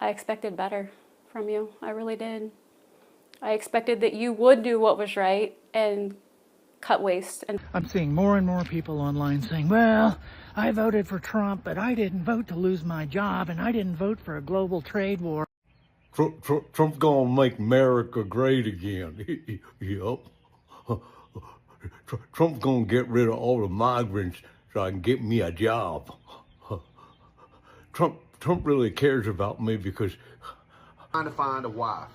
I expected better from you. I really did. I expected that you would do what was right and cut waste. And I'm seeing more and more people online saying, well, I voted for Trump, but I didn't vote to lose my job, and I didn't vote for a global trade war. Trump's gonna make America great again. Yup. Trump's gonna get rid of all the migrants so I can get me a job. Trump really cares about me because Trying to find a wife.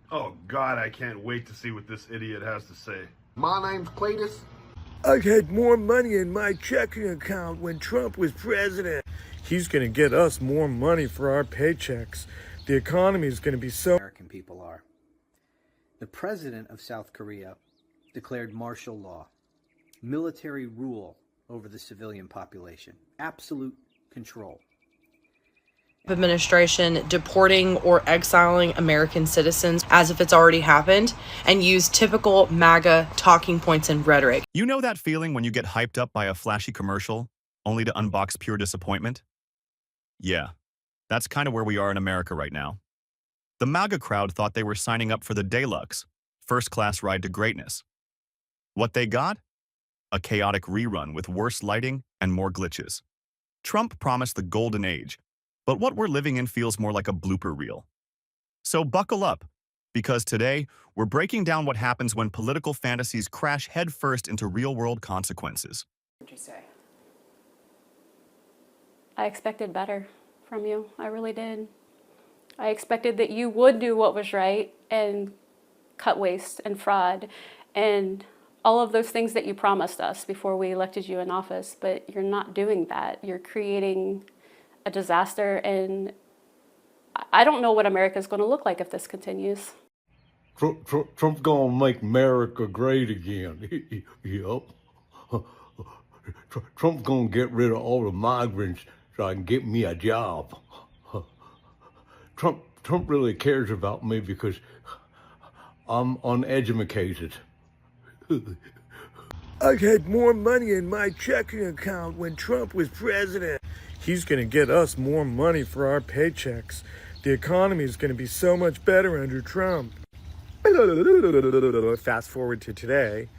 Oh, God, I can't wait to see what this idiot has to say. My name's Cletus. I had more money in my checking account when Trump was president. He's going to get us more money for our paychecks. The economy is going to be so... American people are. The president of South Korea declared martial law, military rule over the civilian population, absolute control. Administration deporting or exiling American citizens as if it's already happened, and use typical MAGA talking points and rhetoric. You know that feeling when you get hyped up by a flashy commercial, only to unbox pure disappointment? Yeah, that's kind of where we are in America right now. The MAGA crowd thought they were signing up for the deluxe, first-class ride to greatness. What they got? A chaotic rerun with worse lighting and more glitches. Trump promised the golden age, but what we're living in feels more like a blooper reel. So buckle up, because today we're breaking down what happens when political fantasies crash headfirst into real-world consequences. what did you say? I expected better from you. I really did. I expected that you would do what was right and cut waste and fraud and all of those things that you promised us before we elected you in office, but you're not doing that. You're creating a disaster, and I don't know what America's going to look like if this continues. Trump's gonna make America great again. Yup. Trump's gonna get rid of all the migrants so I can get me a job. Trump really cares about me because I'm uneducated. I had more money in my checking account when Trump was president. He's going to get us more money for our paychecks. The economy is going to be so much better under Trump. Fast forward to today,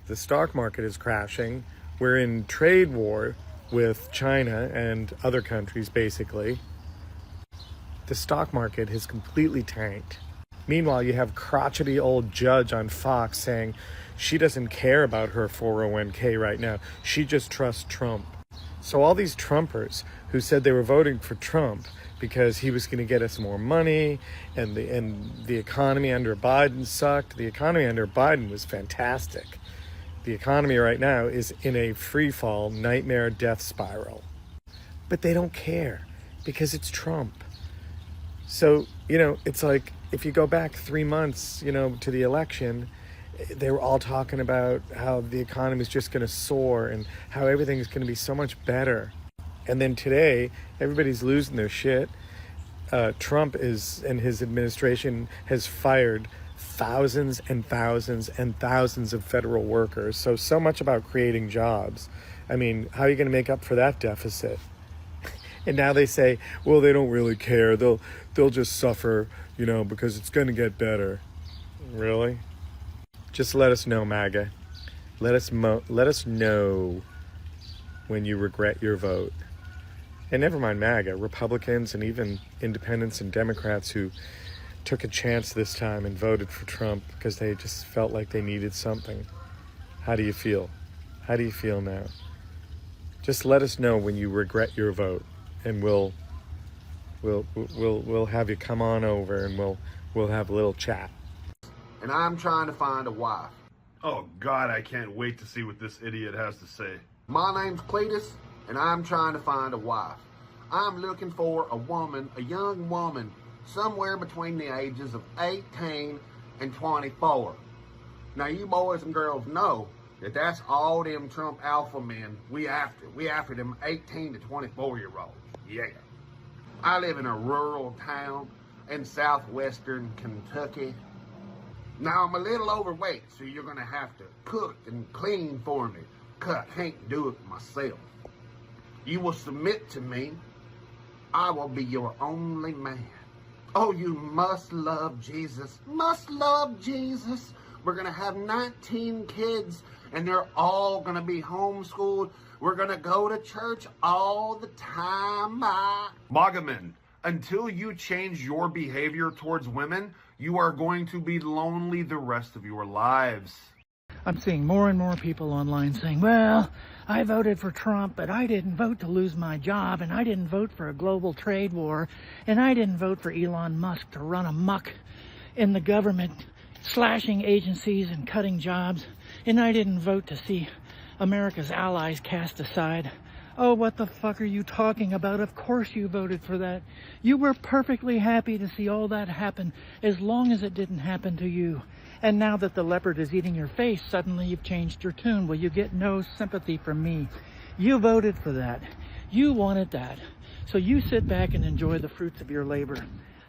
the stock market is crashing. We're in trade war with China and other countries, basically. The stock market has completely tanked. Meanwhile, you have crotchety old judge on Fox saying she doesn't care about her 401k right now. She just trusts Trump. So all these Trumpers who said they were voting for Trump because he was going to get us more money and the economy under Biden sucked. The economy under Biden was fantastic. The economy right now is in a free fall, nightmare death spiral. But they don't care because it's Trump. So, it's like if you go back 3 months, to the election, they were all talking about how the economy is just going to soar and how everything is going to be so much better. And then today, everybody's losing their shit. Trump and his administration has fired thousands and thousands and thousands of federal workers. So much about creating jobs. I mean, how are you going to make up for that deficit? And now they say, well, they don't really care. They'll just suffer, because it's going to get better. Really? Just let us know, MAGA. Let us know when you regret your vote. And never mind MAGA, Republicans and even independents and Democrats who took a chance this time and voted for Trump because they just felt like they needed something. How do you feel? How do you feel now? Just let us know when you regret your vote, and we'll have you come on over and we'll have a little chat. And I'm trying to find a wife. Oh, God, I can't wait to see what this idiot has to say. My name's Cletus, and I'm trying to find a wife. I'm looking for a woman, a young woman, somewhere between the ages of 18 and 24. Now, you boys and girls know that that's all them Trump alpha men we after. We after them 18 to 24-year-olds. Yeah. I live in a rural town in southwestern Kentucky. Now, I'm a little overweight, so you're going to have to cook and clean for me, because I can't do it myself. You will submit to me. I will be your only man. Oh, you must love Jesus. Must love Jesus. We're going to have 19 kids, and they're all going to be homeschooled. We're going to go to church all the time. MAGA men, until you change your behavior towards women, you are going to be lonely the rest of your lives. I'm seeing more and more people online saying, well, I voted for Trump, but I didn't vote to lose my job, and I didn't vote for a global trade war, and I didn't vote for Elon Musk to run amok in the government, slashing agencies and cutting jobs, and I didn't vote to see America's allies cast aside. Oh, what the fuck are you talking about? Of course you voted for that. You were perfectly happy to see all that happen as long as it didn't happen to you. And now that the leopard is eating your face, suddenly you've changed your tune. Well, you get no sympathy from me. You voted for that. You wanted that. So you sit back and enjoy the fruits of your labor.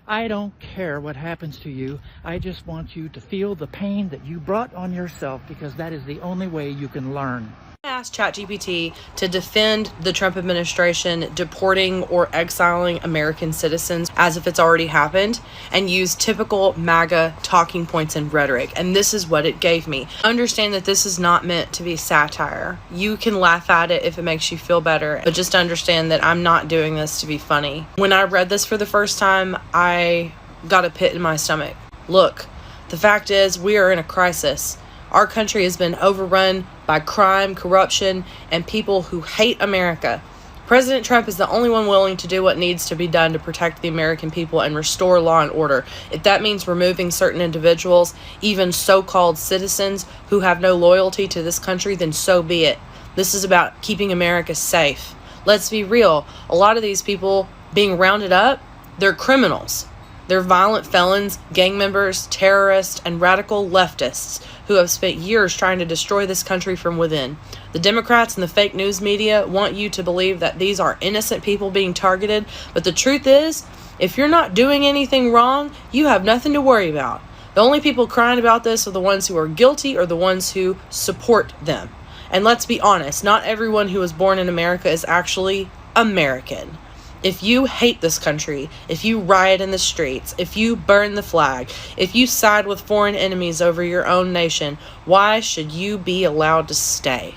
I don't care what happens to you. I just want you to feel the pain that you brought on yourself, because that is the only way you can learn. I asked ChatGPT to defend the Trump administration deporting or exiling American citizens as if it's already happened, and use typical MAGA talking points and rhetoric. And this is what it gave me. Understand that this is not meant to be satire. You can laugh at it if it makes you feel better, but just understand that I'm not doing this to be funny. When I read this for the first time, I got a pit in my stomach. Look, the fact is, we are in a crisis. Our country has been overrun by crime, corruption, and people who hate America. President Trump is the only one willing to do what needs to be done to protect the American people and restore law and order. If that means removing certain individuals, even so-called citizens who have no loyalty to this country, then so be it. This is about keeping America safe. Let's be real. A lot of these people being rounded up, they're criminals. They're violent felons, gang members, terrorists, and radical leftists who have spent years trying to destroy this country from within. The Democrats and the fake news media want you to believe that these are innocent people being targeted, but the truth is, if you're not doing anything wrong, you have nothing to worry about. The only people crying about this are the ones who are guilty or the ones who support them. And let's be honest, not everyone who was born in America is actually American. If you hate this country, if you riot in the streets, if you burn the flag, if you side with foreign enemies over your own nation, why should you be allowed to stay?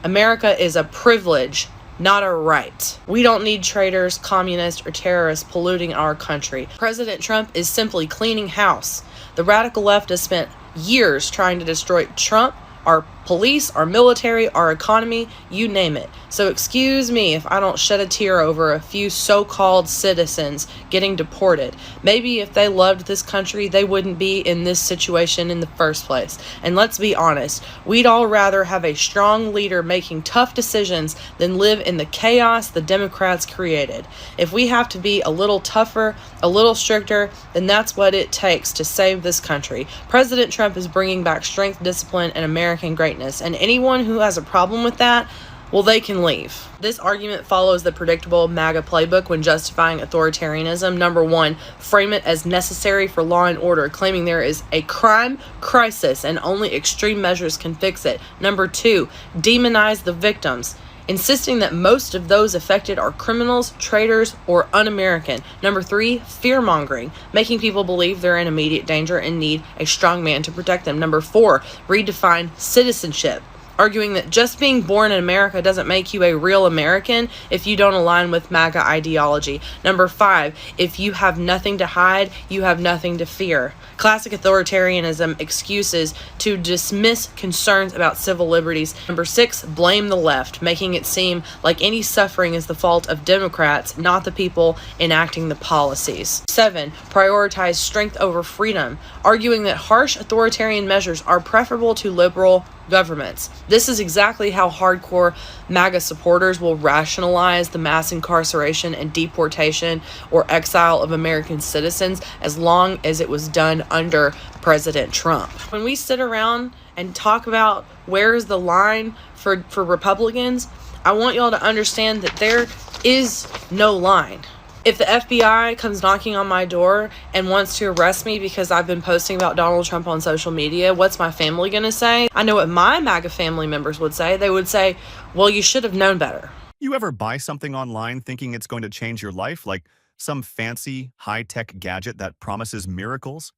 America is a privilege, not a right. We don't need traitors, communists, or terrorists polluting our country. President Trump is simply cleaning house. The radical left has spent years trying to destroy Trump, our police, our military, our economy, you name it. So excuse me if I don't shed a tear over a few so-called citizens getting deported. Maybe if they loved this country, they wouldn't be in this situation in the first place. And let's be honest, we'd all rather have a strong leader making tough decisions than live in the chaos the Democrats created. If we have to be a little tougher, a little stricter, then that's what it takes to save this country. President Trump is bringing back strength, discipline, and American greatness. And anyone who has a problem with that, well, they can leave. This argument follows the predictable MAGA playbook when justifying authoritarianism. Number one, frame it as necessary for law and order, claiming there is a crime crisis and only extreme measures can fix it. Number two, demonize the victims, insisting that most of those affected are criminals, traitors, or un-American. Number three, fear-mongering, making people believe they're in immediate danger and need a strong man to protect them. Number four, redefine citizenship, arguing that just being born in America doesn't make you a real American if you don't align with MAGA ideology. Number five, if you have nothing to hide, you have nothing to fear. Classic authoritarianism excuses to dismiss concerns about civil liberties. Number six, blame the left, making it seem like any suffering is the fault of Democrats, not the people enacting the policies. Seven, prioritize strength over freedom, arguing that harsh authoritarian measures are preferable to liberal governments. This is exactly how hardcore MAGA supporters will rationalize the mass incarceration and deportation or exile of American citizens as long as it was done under President Trump. When we sit around and talk about where is the line for Republicans, I want y'all to understand that there is no line. If the FBI comes knocking on my door and wants to arrest me because I've been posting about Donald Trump on social media, what's my family going to say? I know what my MAGA family members would say. They would say, well, you should have known better. You ever buy something online thinking it's going to change your life, like some fancy, high-tech gadget that promises miracles.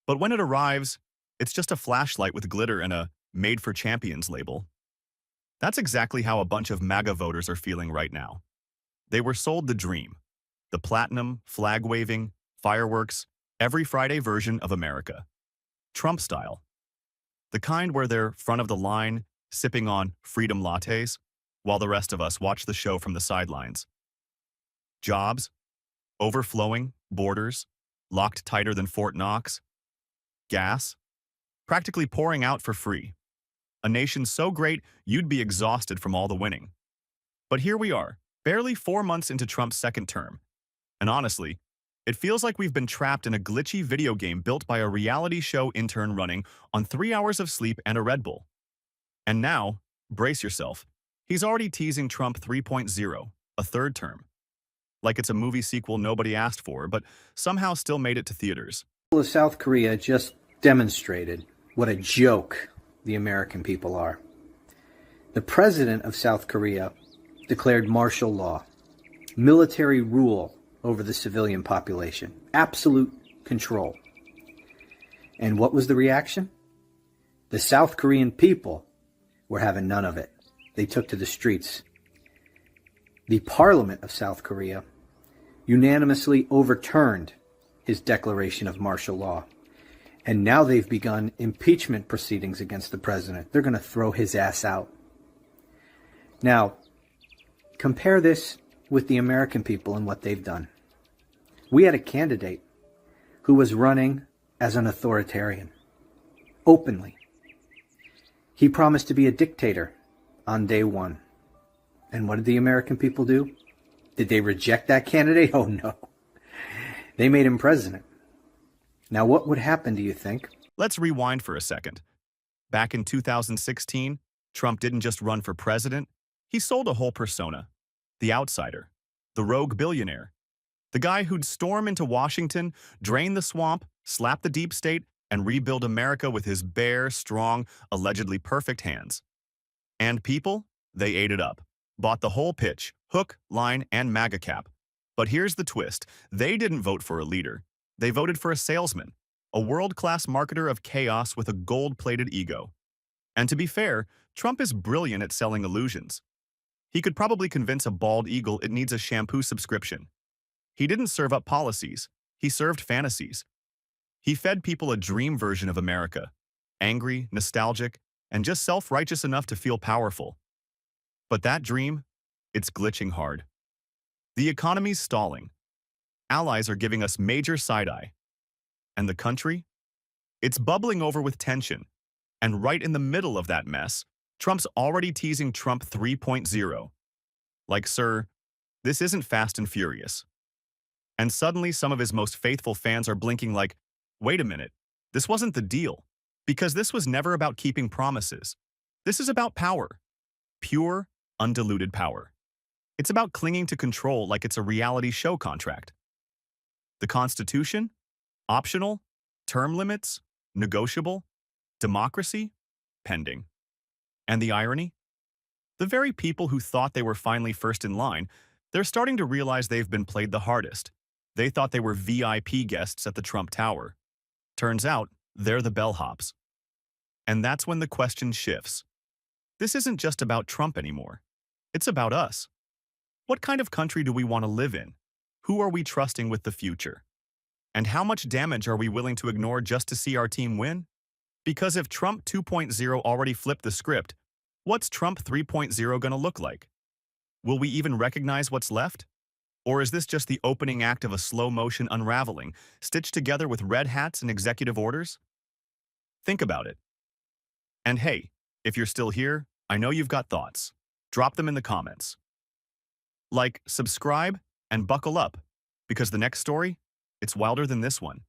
But when it arrives, it's just a flashlight with glitter and a Made for Champions label. That's exactly how a bunch of MAGA voters are feeling right now. They were sold the dream, the platinum, flag-waving, fireworks, every Friday version of America. Trump style. The kind where they're front of the line, sipping on freedom lattes, while the rest of us watch the show from the sidelines. Jobs, overflowing, borders, locked tighter than Fort Knox. Gas, practically pouring out for free. A nation so great you'd be exhausted from all the winning. But here we are, barely 4 months into Trump's second term. And honestly, it feels like we've been trapped in a glitchy video game built by a reality show intern running on 3 hours of sleep and a Red Bull. And now, brace yourself, he's already teasing Trump 3.0, a third term. Like it's a movie sequel nobody asked for, but somehow still made it to theaters. The people of South Korea just demonstrated what a joke the American people are. The president of South Korea declared martial law, military rule over the civilian population, absolute control. And what was the reaction? The South Korean people were having none of it. They took to the streets. The parliament of South Korea unanimously overturned his declaration of martial law. And now they've begun impeachment proceedings against the president. They're going to throw his ass out. Now, compare this with the American people and what they've done. We had a candidate who was running as an authoritarian, openly. He promised to be a dictator on day one. And what did the American people do? Did they reject that candidate? Oh no. They made him president. Now, what would happen, do you think? Let's rewind for a second. Back in 2016, Trump didn't just run for president, he sold a whole persona. The outsider, the rogue billionaire, the guy who'd storm into Washington, drain the swamp, slap the deep state, and rebuild America with his bare, strong, allegedly perfect hands. And people, they ate it up, bought the whole pitch, hook, line, and MAGA cap. But here's the twist. They didn't vote for a leader. They voted for a salesman, a world-class marketer of chaos with a gold-plated ego. And to be fair, Trump is brilliant at selling illusions. He could probably convince a bald eagle it needs a shampoo subscription. He didn't serve up policies. He served fantasies. He fed people a dream version of America, angry, nostalgic, and just self-righteous enough to feel powerful. But that dream, it's glitching hard. The economy's stalling. Allies are giving us major side-eye. And the country? It's bubbling over with tension. And right in the middle of that mess, Trump's already teasing Trump 3.0. Like, sir, this isn't Fast and Furious. And suddenly some of his most faithful fans are blinking like, wait a minute, this wasn't the deal. Because this was never about keeping promises. This is about power. Pure, undiluted power. It's about clinging to control like it's a reality show contract. The Constitution? Optional? Term limits? Negotiable? Democracy? Pending. And the irony? The very people who thought they were finally first in line, they're starting to realize they've been played the hardest. They thought they were VIP guests at the Trump Tower. Turns out, they're the bellhops. And that's when the question shifts. This isn't just about Trump anymore. It's about us. What kind of country do we want to live in? Who are we trusting with the future? And how much damage are we willing to ignore just to see our team win? Because if Trump 2.0 already flipped the script, what's Trump 3.0 going to look like? Will we even recognize what's left? Or is this just the opening act of a slow-motion unraveling, stitched together with red hats and executive orders? Think about it. And hey, if you're still here, I know you've got thoughts. Drop them in the comments. Like, subscribe, and buckle up, because the next story, it's wilder than this one.